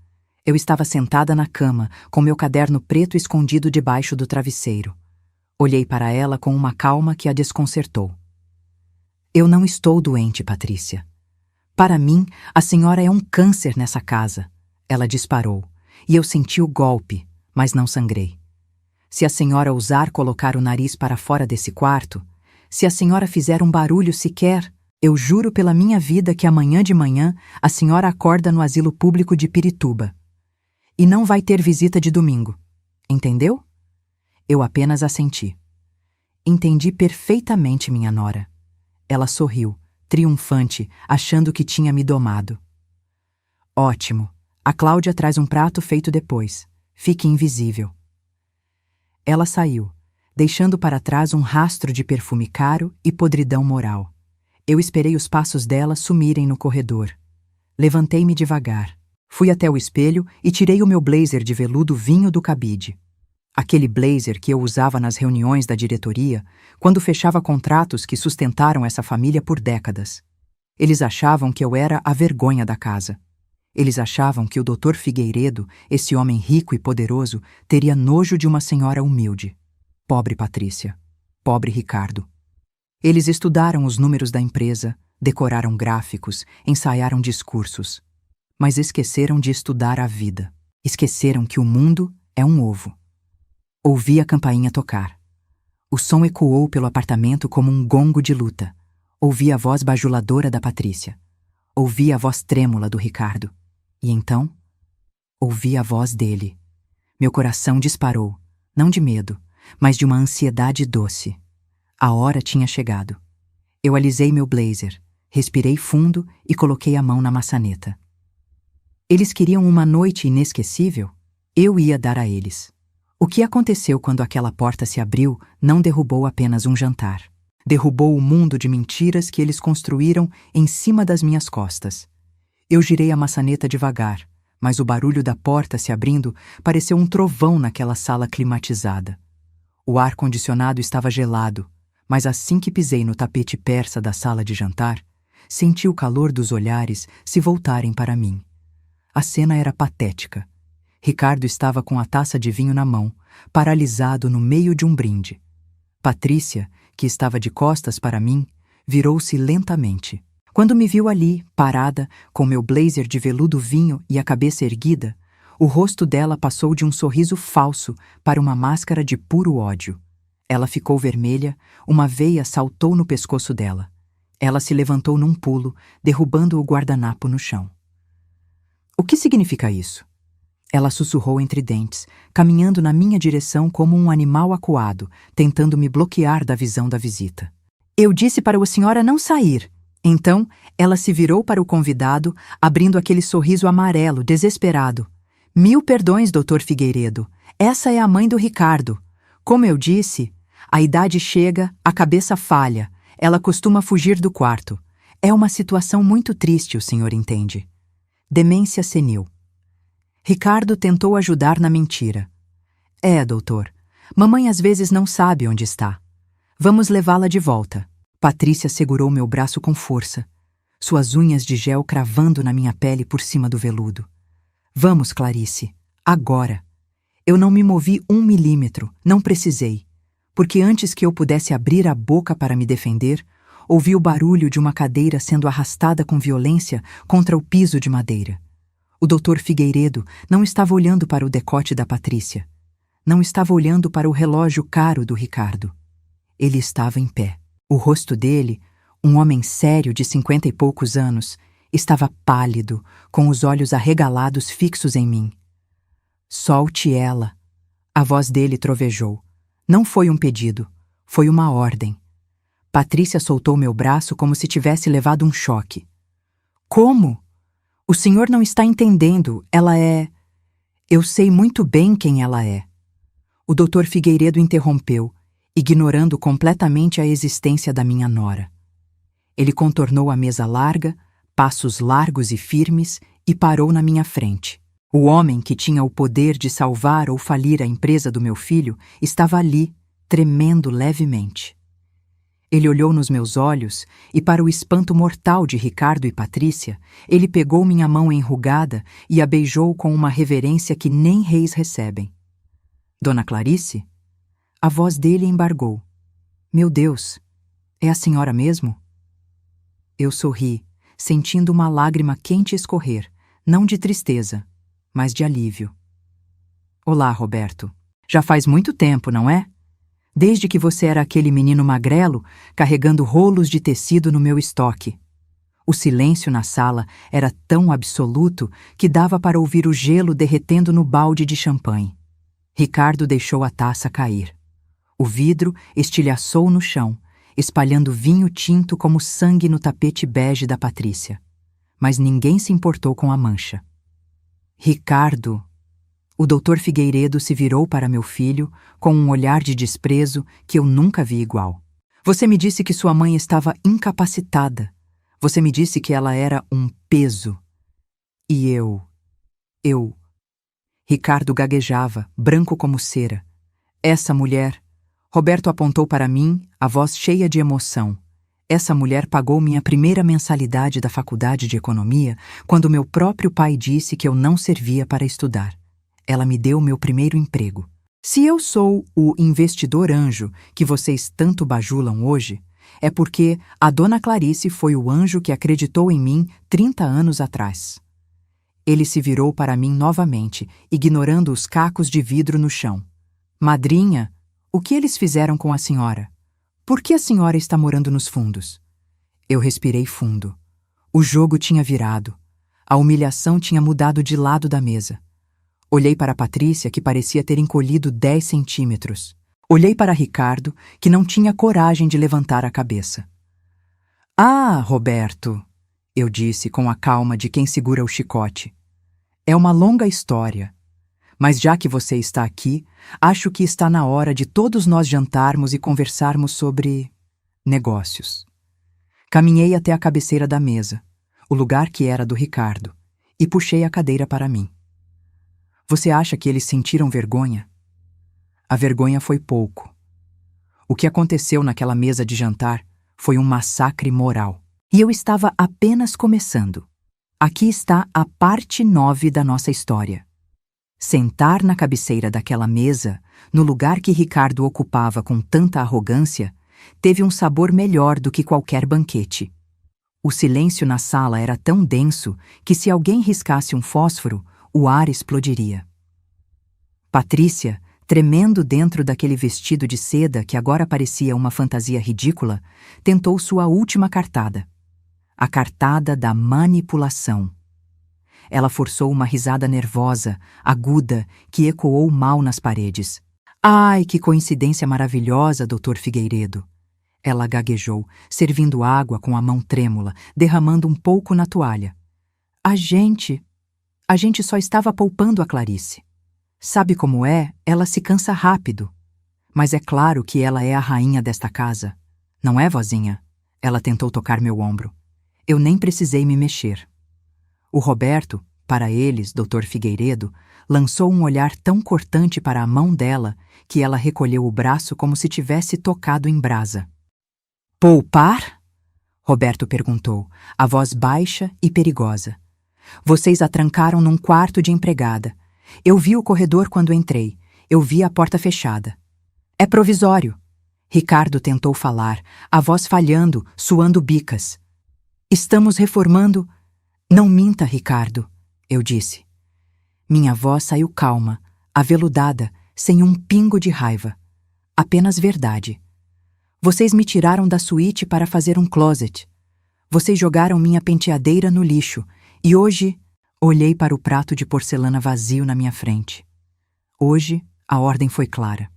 Eu estava sentada na cama, com meu caderno preto escondido debaixo do travesseiro. Olhei para ela com uma calma que a desconcertou. Eu não estou doente, Patrícia. Para mim, a senhora é um câncer nessa casa. Ela disparou, e eu senti o golpe, mas não sangrei. Se a senhora ousar colocar o nariz para fora desse quarto, se a senhora fizer um barulho sequer, eu juro pela minha vida que amanhã de manhã a senhora acorda no asilo público de Pirituba. E não vai ter visita de domingo. Entendeu? Eu apenas assenti. Entendi perfeitamente, minha nora. Ela sorriu, triunfante, achando que tinha me domado. Ótimo. A Cláudia traz um prato feito depois. Fique invisível. Ela saiu, deixando para trás um rastro de perfume caro e podridão moral. Eu esperei os passos dela sumirem no corredor. Levantei-me devagar. Fui até o espelho e tirei o meu blazer de veludo vinho do cabide. Aquele blazer que eu usava nas reuniões da diretoria, quando fechava contratos que sustentaram essa família por décadas. Eles achavam que eu era a vergonha da casa. Eles achavam que o Dr. Figueiredo, esse homem rico e poderoso, teria nojo de uma senhora humilde. Pobre Patrícia. Pobre Ricardo. Eles estudaram os números da empresa, decoraram gráficos, ensaiaram discursos. Mas esqueceram de estudar a vida. Esqueceram que o mundo é um ovo. Ouvi a campainha tocar. O som ecoou pelo apartamento como um gongo de luta. Ouvi a voz bajuladora da Patrícia. Ouvi a voz trêmula do Ricardo. E então, ouvi a voz dele. Meu coração disparou, não de medo, mas de uma ansiedade doce. A hora tinha chegado. Eu alisei meu blazer, respirei fundo e coloquei a mão na maçaneta. Eles queriam uma noite inesquecível? Eu ia dar a eles. O que aconteceu quando aquela porta se abriu não derrubou apenas um jantar. Derrubou o mundo de mentiras que eles construíram em cima das minhas costas. Eu girei a maçaneta devagar, mas o barulho da porta se abrindo pareceu um trovão naquela sala climatizada. O ar-condicionado estava gelado, mas assim que pisei no tapete persa da sala de jantar, senti o calor dos olhares se voltarem para mim. A cena era patética. Ricardo estava com a taça de vinho na mão, paralisado no meio de um brinde. Patrícia, que estava de costas para mim, virou-se lentamente. Quando me viu ali, parada, com meu blazer de veludo vinho e a cabeça erguida, o rosto dela passou de um sorriso falso para uma máscara de puro ódio. Ela ficou vermelha, uma veia saltou no pescoço dela. Ela se levantou num pulo, derrubando o guardanapo no chão. O que significa isso? Ela sussurrou entre dentes, caminhando na minha direção como um animal acuado, tentando me bloquear da visão da visita. Eu disse para a senhora não sair. Então, ela se virou para o convidado, abrindo aquele sorriso amarelo, desesperado. Mil perdões, Dr. Figueiredo. Essa é a mãe do Ricardo. Como eu disse, a idade chega, a cabeça falha. Ela costuma fugir do quarto. É uma situação muito triste, o senhor entende. Demência senil. Ricardo tentou ajudar na mentira. É, doutor. Mamãe às vezes não sabe onde está. Vamos levá-la de volta. Patrícia segurou meu braço com força, suas unhas de gel cravando na minha pele por cima do veludo. Vamos, Clarice. Agora. Eu não me movi 1 milímetro, não precisei, porque antes que eu pudesse abrir a boca para me defender, ouvi o barulho de uma cadeira sendo arrastada com violência contra o piso de madeira. O Dr. Figueiredo não estava olhando para o decote da Patrícia. Não estava olhando para o relógio caro do Ricardo. Ele estava em pé. O rosto dele, um homem sério de 50 e poucos anos, estava pálido, com os olhos arregalados fixos em mim. Solte ela. A voz dele trovejou. Não foi um pedido, foi uma ordem. Patrícia soltou meu braço como se tivesse levado um choque. Como? O senhor não está entendendo, ela é... Eu sei muito bem quem ela é. O Dr. Figueiredo interrompeu, ignorando completamente a existência da minha nora. Ele contornou a mesa larga, passos largos e firmes, e parou na minha frente. O homem que tinha o poder de salvar ou falir a empresa do meu filho estava ali, tremendo levemente. Ele olhou nos meus olhos e, para o espanto mortal de Ricardo e Patrícia, ele pegou minha mão enrugada e a beijou com uma reverência que nem reis recebem. Dona Clarice? A voz dele embargou. Meu Deus, é a senhora mesmo? Eu sorri, sentindo uma lágrima quente escorrer, não de tristeza, mas de alívio. Olá, Roberto. Já faz muito tempo, não é? Desde que você era aquele menino magrelo, carregando rolos de tecido no meu estoque. O silêncio na sala era tão absoluto que dava para ouvir o gelo derretendo no balde de champanhe. Ricardo deixou a taça cair. O vidro estilhaçou no chão, espalhando vinho tinto como sangue no tapete bege da Patrícia. Mas ninguém se importou com a mancha. Ricardo... O Dr. Figueiredo se virou para meu filho com um olhar de desprezo que eu nunca vi igual. Você me disse que sua mãe estava incapacitada. Você me disse que ela era um peso. E eu... Ricardo gaguejava, branco como cera. Essa mulher... Roberto apontou para mim, a voz cheia de emoção. Essa mulher pagou minha primeira mensalidade da faculdade de economia quando meu próprio pai disse que eu não servia para estudar. Ela me deu meu primeiro emprego. Se eu sou o investidor anjo que vocês tanto bajulam hoje, é porque a Dona Clarice foi o anjo que acreditou em mim 30 anos atrás. Ele se virou para mim novamente, ignorando os cacos de vidro no chão. Madrinha, o que eles fizeram com a senhora? Por que a senhora está morando nos fundos? Eu respirei fundo. O jogo tinha virado. A humilhação tinha mudado de lado da mesa. Olhei para Patrícia, que parecia ter encolhido 10 centímetros. Olhei para Ricardo, que não tinha coragem de levantar a cabeça. Ah, Roberto, eu disse com a calma de quem segura o chicote. É uma longa história. Mas já que você está aqui, acho que está na hora de todos nós jantarmos e conversarmos sobre... negócios. Caminhei até a cabeceira da mesa, o lugar que era do Ricardo, e puxei a cadeira para mim. Você acha que eles sentiram vergonha? A vergonha foi pouco. O que aconteceu naquela mesa de jantar foi um massacre moral. E eu estava apenas começando. Aqui está a parte 9 da nossa história. Sentar na cabeceira daquela mesa, no lugar que Ricardo ocupava com tanta arrogância, teve um sabor melhor do que qualquer banquete. O silêncio na sala era tão denso que se alguém riscasse um fósforo, o ar explodiria. Patrícia, tremendo dentro daquele vestido de seda que agora parecia uma fantasia ridícula, tentou sua última cartada. A cartada da manipulação. Ela forçou uma risada nervosa, aguda, que ecoou mal nas paredes. Ai, que coincidência maravilhosa, Dr. Figueiredo! Ela gaguejou, servindo água com a mão trêmula, derramando um pouco na toalha. A gente só estava poupando a Clarice. Sabe como é? Ela se cansa rápido. Mas é claro que ela é a rainha desta casa. Não é, vozinha? Ela tentou tocar meu ombro. Eu nem precisei me mexer. O Roberto, para eles, Dr. Figueiredo, lançou um olhar tão cortante para a mão dela que ela recolheu o braço como se tivesse tocado em brasa. Poupar? Roberto perguntou, a voz baixa e perigosa. Vocês a trancaram num quarto de empregada. Eu vi o corredor quando entrei. Eu vi a porta fechada. É provisório. Ricardo tentou falar, a voz falhando, suando bicas. Estamos reformando... Não minta, Ricardo, eu disse. Minha voz saiu calma, aveludada, sem um pingo de raiva. Apenas verdade. Vocês me tiraram da suíte para fazer um closet. Vocês jogaram minha penteadeira no lixo e hoje olhei para o prato de porcelana vazio na minha frente. Hoje a ordem foi clara.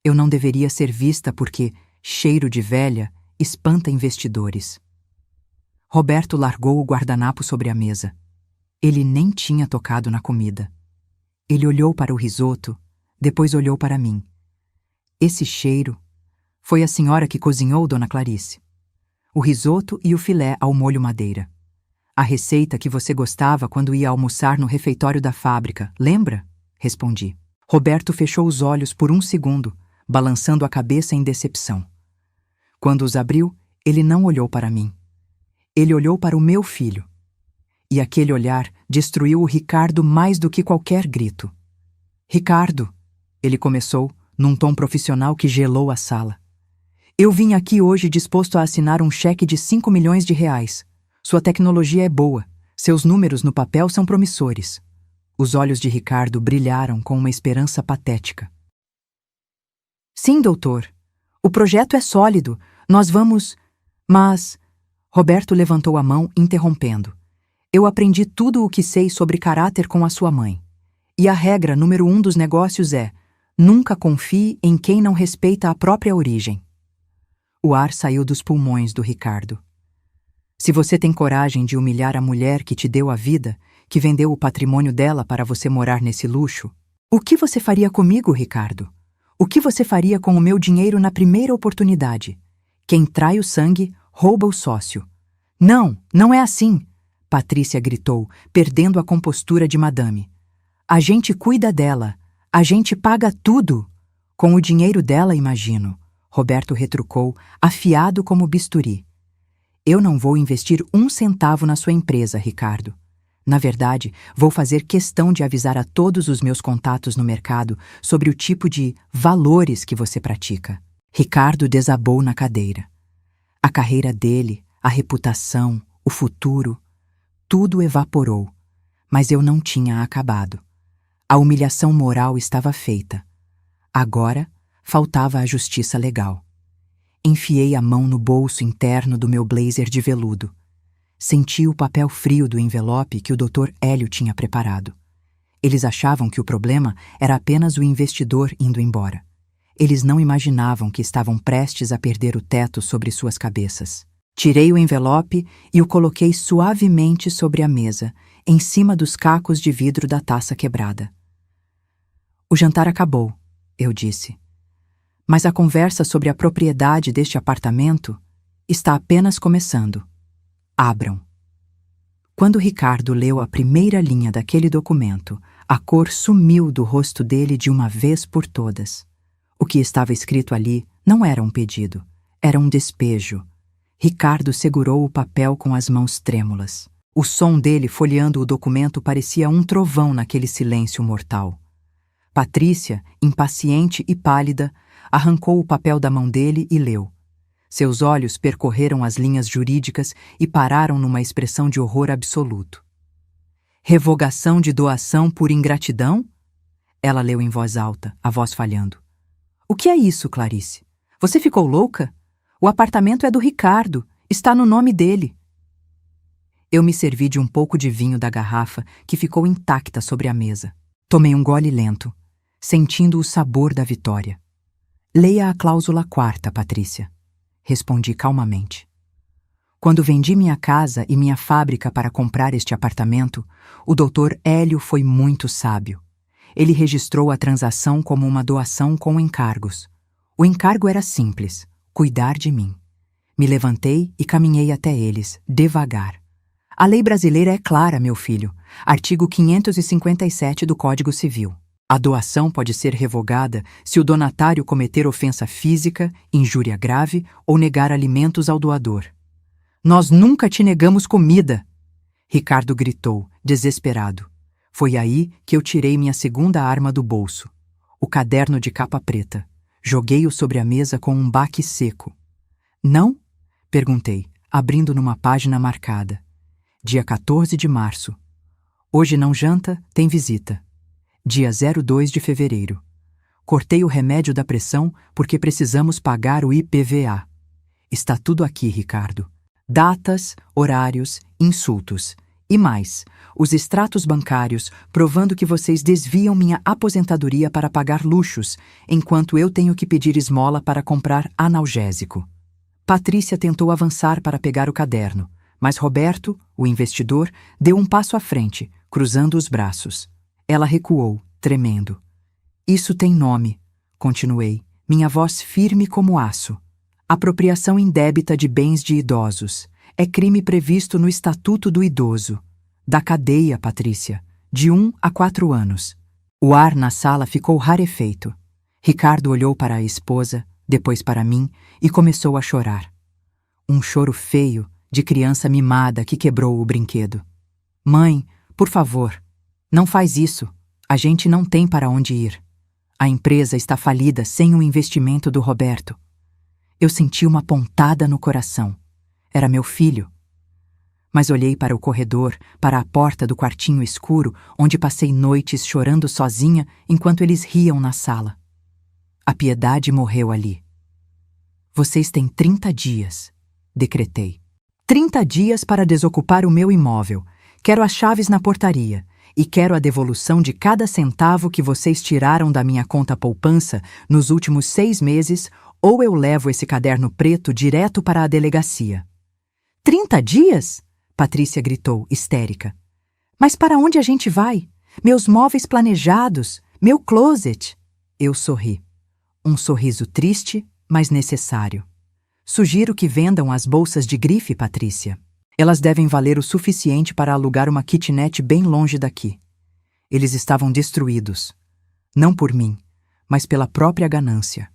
Eu não deveria ser vista porque cheiro de velha espanta investidores. Roberto largou o guardanapo sobre a mesa. Ele nem tinha tocado na comida. Ele olhou para o risoto, depois olhou para mim. Esse cheiro... Foi a senhora que cozinhou, Dona Clarice. O risoto e o filé ao molho madeira. A receita que você gostava quando ia almoçar no refeitório da fábrica, lembra? Respondi. Roberto fechou os olhos por um segundo, balançando a cabeça em decepção. Quando os abriu, ele não olhou para mim. Ele olhou para o meu filho. E aquele olhar destruiu o Ricardo mais do que qualquer grito. Ricardo, ele começou, num tom profissional que gelou a sala. Eu vim aqui hoje disposto a assinar um cheque de 5 milhões de reais. Sua tecnologia é boa. Seus números no papel são promissores. Os olhos de Ricardo brilharam com uma esperança patética. Sim, doutor. O projeto é sólido. Nós vamos... Mas... Roberto levantou a mão, interrompendo. Eu aprendi tudo o que sei sobre caráter com a sua mãe. E a regra número 1 dos negócios é: nunca confie em quem não respeita a própria origem. O ar saiu dos pulmões do Ricardo. Se você tem coragem de humilhar a mulher que te deu a vida, que vendeu o patrimônio dela para você morar nesse luxo, o que você faria comigo, Ricardo? O que você faria com o meu dinheiro na primeira oportunidade? Quem trai o sangue, rouba o sócio. Não, não é assim, Patrícia gritou, perdendo a compostura de madame. A gente cuida dela. A gente paga tudo. Com o dinheiro dela, imagino. Roberto retrucou, afiado como bisturi. Eu não vou investir 1 centavo na sua empresa, Ricardo. Na verdade, vou fazer questão de avisar a todos os meus contatos no mercado sobre o tipo de valores que você pratica. Ricardo desabou na cadeira. A carreira dele, a reputação, o futuro, tudo evaporou. Mas eu não tinha acabado. A humilhação moral estava feita. Agora, faltava a justiça legal. Enfiei a mão no bolso interno do meu blazer de veludo. Senti o papel frio do envelope que o Dr. Hélio tinha preparado. Eles achavam que o problema era apenas o investidor indo embora. Eles não imaginavam que estavam prestes a perder o teto sobre suas cabeças. Tirei o envelope e o coloquei suavemente sobre a mesa, em cima dos cacos de vidro da taça quebrada. O jantar acabou, eu disse. Mas a conversa sobre a propriedade deste apartamento está apenas começando. Abram. Quando Ricardo leu a primeira linha daquele documento, a cor sumiu do rosto dele de uma vez por todas. O que estava escrito ali Não era um pedido, era um despejo. Ricardo segurou o papel com as mãos trêmulas. O som dele folheando o documento parecia um trovão naquele silêncio mortal. Patrícia, impaciente e pálida, arrancou o papel da mão dele e leu. Seus olhos percorreram as linhas jurídicas e pararam numa expressão de horror absoluto. Revogação de doação por ingratidão? Ela leu em voz alta, a voz falhando. O que é isso, Clarice? Você ficou louca? O apartamento é do Ricardo, está no nome dele. Eu me servi de um pouco de vinho da garrafa que ficou intacta sobre a mesa. Tomei um gole lento, sentindo o sabor da vitória. Leia a cláusula 4ª, Patrícia. Respondi calmamente. Quando vendi minha casa e minha fábrica para comprar este apartamento, o Dr. Hélio foi muito sábio. Ele registrou a transação como uma doação com encargos. O encargo era simples, cuidar de mim. Me levantei e caminhei até eles, devagar. A lei brasileira é clara, meu filho. Artigo 557 do Código Civil. A doação pode ser revogada se o donatário cometer ofensa física, injúria grave ou negar alimentos ao doador. Nós nunca te negamos comida! Ricardo gritou, desesperado. Foi aí que eu tirei minha segunda arma do bolso, o caderno de capa preta. Joguei-o sobre a mesa com um baque seco. Não? Perguntei, abrindo numa página marcada. Dia 14 de março. Hoje não janta, tem visita. Dia 02 de fevereiro. Cortei o remédio da pressão porque precisamos pagar o IPVA. Está tudo aqui, Ricardo. Datas, horários, insultos. E mais, os extratos bancários provando que vocês desviam minha aposentadoria para pagar luxos, enquanto eu tenho que pedir esmola para comprar analgésico. Patrícia tentou avançar para pegar o caderno, mas Roberto, o investidor, deu um passo à frente, cruzando os braços. Ela recuou, tremendo. Isso tem nome, continuei, minha voz firme como aço. Apropriação indébita de bens de idosos. É crime previsto no Estatuto do Idoso. Da cadeia, Patrícia, de 1 a 4 anos. O ar na sala ficou rarefeito. Ricardo olhou para a esposa, depois para mim, e começou a chorar. Um choro feio, de criança mimada que quebrou o brinquedo. Mãe, por favor, não faz isso. A gente não tem para onde ir. A empresa está falida sem o investimento do Roberto. Eu senti uma pontada no coração. Era meu filho. Mas olhei para o corredor, para a porta do quartinho escuro, onde passei noites chorando sozinha enquanto eles riam na sala. A piedade morreu ali. Vocês têm 30 dias, decretei. 30 dias para desocupar o meu imóvel. Quero as chaves na portaria. E quero a devolução de cada centavo que vocês tiraram da minha conta poupança nos últimos 6 meses, ou eu levo esse caderno preto direto para a delegacia. 30 dias? Patrícia gritou, histérica. Mas para onde a gente vai? Meus móveis planejados, meu closet. Eu sorri. Um sorriso triste, mas necessário. Sugiro que vendam as bolsas de grife, Patrícia. Elas devem valer o suficiente para alugar uma kitnet bem longe daqui. Eles estavam destruídos. Não por mim, mas pela própria ganância.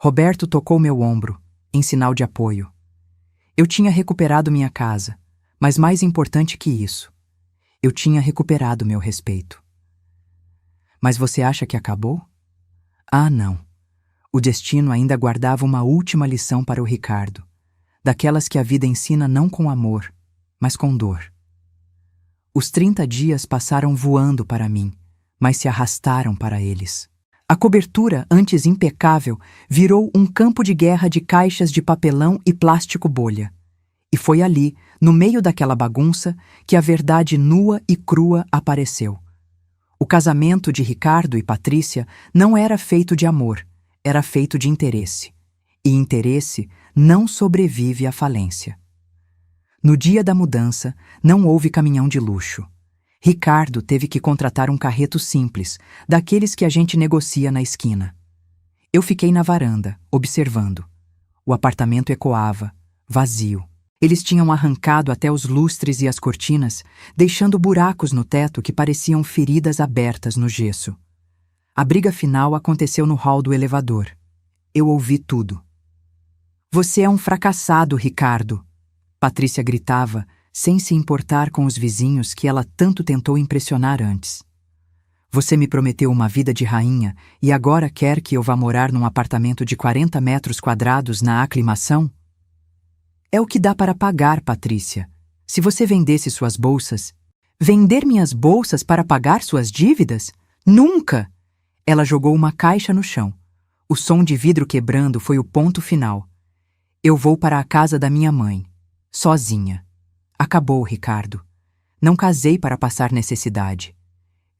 Roberto tocou meu ombro, em sinal de apoio. Eu tinha recuperado minha casa, mas mais importante que isso, eu tinha recuperado meu respeito. Mas você acha que acabou? Ah, não. O destino ainda guardava uma última lição para o Ricardo, daquelas que a vida ensina não com amor, mas com dor. Os 30 dias passaram voando para mim, mas se arrastaram para eles. A cobertura, antes impecável, virou um campo de guerra de caixas de papelão e plástico bolha. E foi ali, no meio daquela bagunça, que a verdade nua e crua apareceu. O casamento de Ricardo e Patrícia não era feito de amor, era feito de interesse. E interesse não sobrevive à falência. No dia da mudança, não houve caminhão de luxo. Ricardo teve que contratar um carreto simples, daqueles que a gente negocia na esquina. Eu fiquei na varanda, observando. O apartamento ecoava, vazio. Eles tinham arrancado até os lustres e as cortinas, deixando buracos no teto que pareciam feridas abertas no gesso. A briga final aconteceu no hall do elevador. eu ouvi tudo. Você é um fracassado, Ricardo, Patrícia gritava, sem se importar com os vizinhos que ela tanto tentou impressionar antes. Você me prometeu uma vida de rainha e agora quer que eu vá morar num apartamento de 40 metros quadrados na Aclimação? É o que dá para pagar, Patrícia. Se você vendesse suas bolsas... Vender minhas bolsas para pagar suas dívidas? Nunca! Ela jogou uma caixa no chão. O som de vidro quebrando foi o ponto final. Eu vou para a casa da minha mãe. Sozinha. Acabou, Ricardo. Não casei para passar necessidade.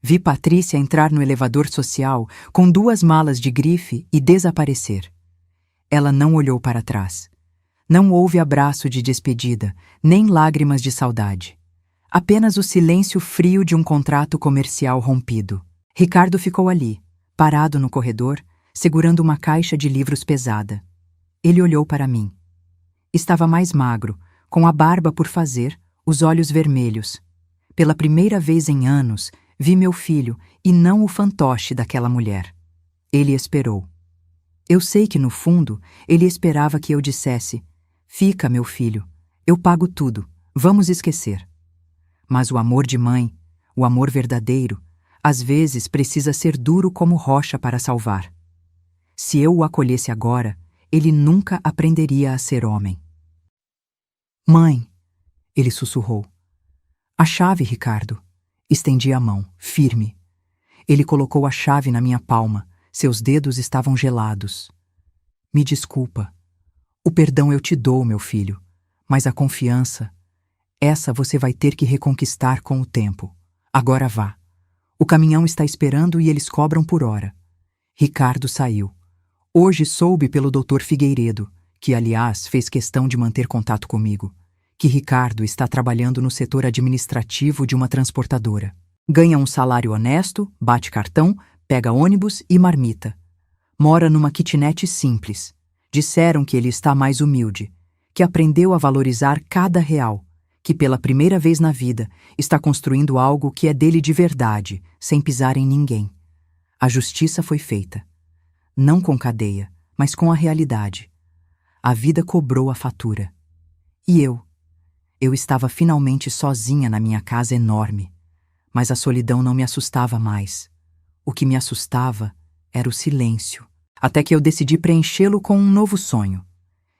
Vi Patrícia entrar no elevador social com 2 malas de grife e desaparecer. Ela não olhou para trás. Não houve abraço de despedida, nem lágrimas de saudade. Apenas o silêncio frio de um contrato comercial rompido. Ricardo ficou ali, parado no corredor, segurando uma caixa de livros pesada. Ele olhou para mim. Estava mais magro, com a barba por fazer, os olhos vermelhos. Pela primeira vez em anos, vi meu filho e não o fantoche daquela mulher. Ele esperou. Eu sei que, no fundo, ele esperava que eu dissesse: fica, meu filho, eu pago tudo, vamos esquecer. Mas o amor de mãe, o amor verdadeiro, às vezes precisa ser duro como rocha para salvar. Se eu o acolhesse agora, ele nunca aprenderia a ser homem. Mãe, ele sussurrou. A chave, Ricardo. Estendi a mão, firme. Ele colocou a chave na minha palma, seus dedos estavam gelados. Me desculpa. O perdão eu te dou, meu filho, mas a confiança... Essa você vai ter que reconquistar com o tempo. Agora vá. O caminhão está esperando e eles cobram por hora. Ricardo saiu. Hoje soube pelo Dr. Figueiredo, que aliás fez questão de manter contato comigo, que Ricardo está trabalhando no setor administrativo de uma transportadora. Ganha um salário honesto, bate cartão, pega ônibus e marmita. Mora numa kitnet simples. Disseram que ele está mais humilde, que aprendeu a valorizar cada real, que pela primeira vez na vida está construindo algo que é dele de verdade, sem pisar em ninguém. A justiça foi feita. Não com cadeia, mas com a realidade. A vida cobrou a fatura. E eu estava finalmente sozinha na minha casa enorme, mas a solidão não me assustava mais. O que me assustava era o silêncio, até que eu decidi preenchê-lo com um novo sonho.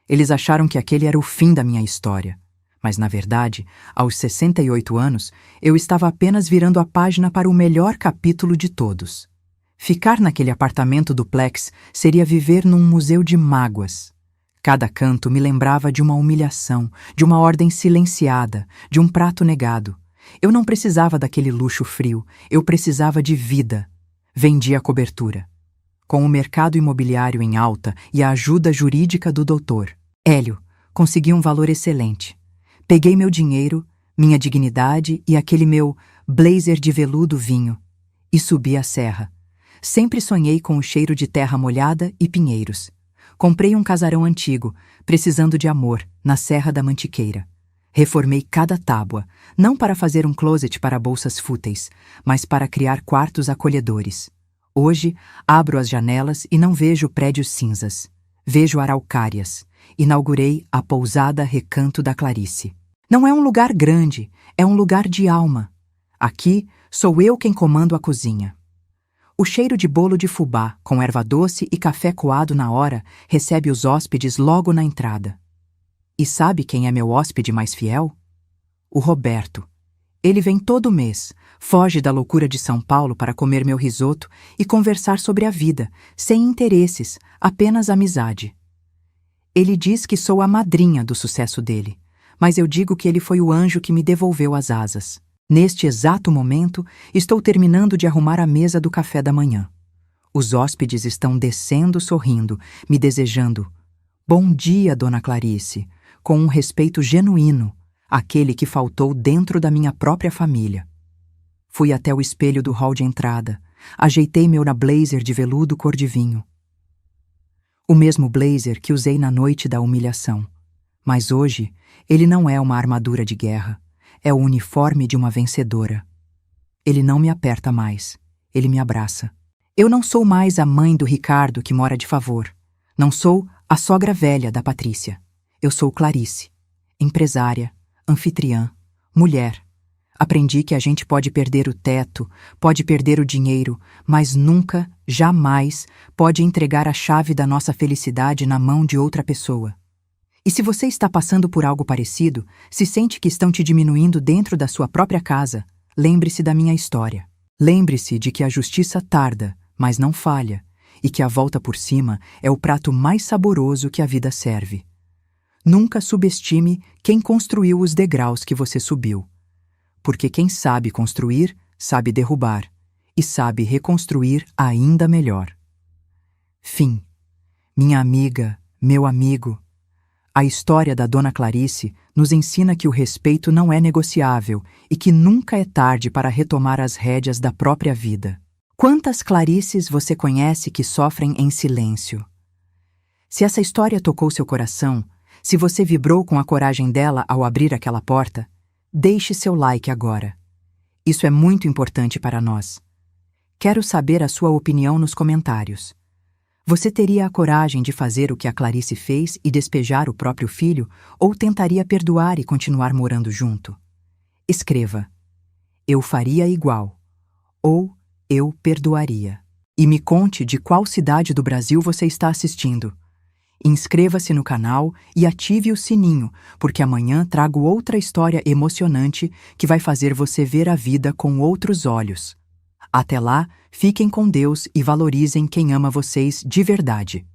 Eles acharam que aquele era o fim da minha história. Mas, na verdade, aos 68 anos, eu estava apenas virando a página para o melhor capítulo de todos. Ficar naquele apartamento duplex seria viver num museu de mágoas. Cada canto me lembrava de uma humilhação, de uma ordem silenciada, de um prato negado. Eu não precisava daquele luxo frio, eu precisava de vida. Vendi a cobertura. Com o mercado imobiliário em alta e a ajuda jurídica do doutor Hélio, consegui um valor excelente. Peguei meu dinheiro, minha dignidade e aquele meu blazer de veludo vinho e subi a serra. Sempre sonhei com o cheiro de terra molhada e pinheiros. Comprei um casarão antigo, precisando de amor, na Serra da Mantiqueira. Reformei cada tábua, não para fazer um closet para bolsas fúteis, mas para criar quartos acolhedores. Hoje, abro as janelas e não vejo prédios cinzas. Vejo araucárias. Inaugurei a pousada Recanto da Clarice. Não é um lugar grande, é um lugar de alma. Aqui, sou eu quem comando a cozinha. O cheiro de bolo de fubá, com erva doce e café coado na hora, recebe os hóspedes logo na entrada. E sabe quem é meu hóspede mais fiel? O Roberto. Ele vem todo mês, foge da loucura de São Paulo para comer meu risoto e conversar sobre a vida, sem interesses, apenas amizade. Ele diz que sou a madrinha do sucesso dele, mas eu digo que ele foi o anjo que me devolveu as asas. Neste exato momento, estou terminando de arrumar a mesa do café da manhã. Os hóspedes estão descendo sorrindo, me desejando "Bom dia, Dona Clarice", com um respeito genuíno, aquele que faltou dentro da minha própria família. Fui até o espelho do hall de entrada, ajeitei meu blazer de veludo cor de vinho. O mesmo blazer que usei na noite da humilhação. Mas hoje, ele não é uma armadura de guerra, é o uniforme de uma vencedora. Ele não me aperta mais, ele me abraça. Eu não sou mais a mãe do Ricardo que mora de favor. Não sou a sogra velha da Patrícia. Eu sou Clarice, empresária, anfitriã, mulher. Aprendi que a gente pode perder o teto, pode perder o dinheiro, mas nunca, jamais, pode entregar a chave da nossa felicidade na mão de outra pessoa. E se você está passando por algo parecido, se sente que estão te diminuindo dentro da sua própria casa, lembre-se da minha história. Lembre-se de que a justiça tarda, mas não falha, e que a volta por cima é o prato mais saboroso que a vida serve. Nunca subestime quem construiu os degraus que você subiu. Porque quem sabe construir, sabe derrubar, e sabe reconstruir ainda melhor. Fim. Minha amiga, meu amigo. A história da Dona Clarice nos ensina que o respeito não é negociável e que nunca é tarde para retomar as rédeas da própria vida. Quantas Clarices você conhece que sofrem em silêncio? Se essa história tocou seu coração, se você vibrou com a coragem dela ao abrir aquela porta, deixe seu like agora. Isso é muito importante para nós. Quero saber a sua opinião nos comentários. Você teria a coragem de fazer o que a Clarice fez e despejar o próprio filho, ou tentaria perdoar e continuar morando junto? Escreva: eu faria igual, ou eu perdoaria. E me conte de qual cidade do Brasil você está assistindo. Inscreva-se no canal e ative o sininho, porque amanhã trago outra história emocionante que vai fazer você ver a vida com outros olhos. Até lá, fiquem com Deus e valorizem quem ama vocês de verdade.